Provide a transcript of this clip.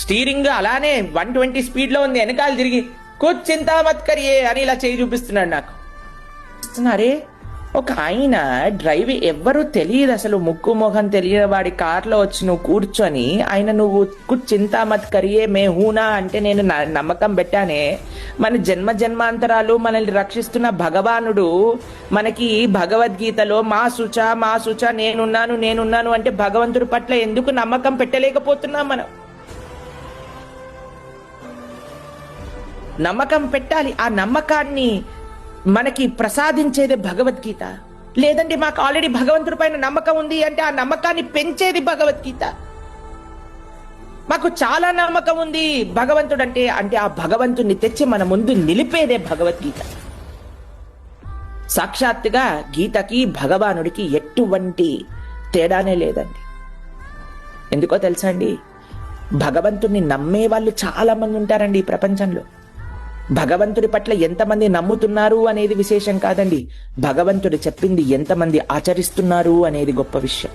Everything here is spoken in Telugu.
స్టీరింగ్ అలానే 120 స్పీడ్లో ఉంది, వెనకాల తిరిగి కుచ్ చింతా మత్ కరియే అని ఇలా చేయి చూపిస్తున్నాడు నాకు. అరే ఒక ఆయన డ్రైవ్ ఎవ్వరూ తెలియదు, అసలు ముక్కు మొహం తెలియని వాడి కార్లో వచ్చి నువ్వు కూర్చొని ఆయన నువ్వు కుచ్ చింతా మత్ కరియే మే హూనా అంటే నేను నమ్మకం పెట్టానే. మన జన్మ జన్మాంతరాలు మనల్ని రక్షిస్తున్న భగవానుడు మనకి భగవద్గీతలో మా శుచ నేనున్నాను అంటే భగవంతుడి పట్ల ఎందుకు నమ్మకం పెట్టలేకపోతున్నాం మనం? నమ్మకం పెట్టాలి. ఆ నమ్మకాన్ని మనకి ప్రసాదించేది భగవద్గీత. లేదంటే మాకు ఆల్రెడీ భగవంతుడి పైన నమ్మకం ఉంది అంటే ఆ నమ్మకాన్ని పెంచేది భగవద్గీత. మాకు చాలా నమ్మకం ఉంది భగవంతుడు అంటే ఆ భగవంతుడిని తెచ్చి మన ముందు నిలిపేదే భగవద్గీత. సాక్షాత్తుగా గీతకి భగవానుడికి ఎటువంటి తేడానే లేదండి. ఎందుకో తెలుసా అండి, భగవంతుడిని నమ్మే వాళ్ళు చాలా మంది ఉంటారండి ఈ ప్రపంచంలో. భగవంతుడి పట్ల ఎంతమంది నమ్ముతున్నారు అనేది విశేషం కాదండి, భగవంతుడు చెప్పింది ఎంతమంది ఆచరిస్తున్నారు అనేది గొప్ప విషయం.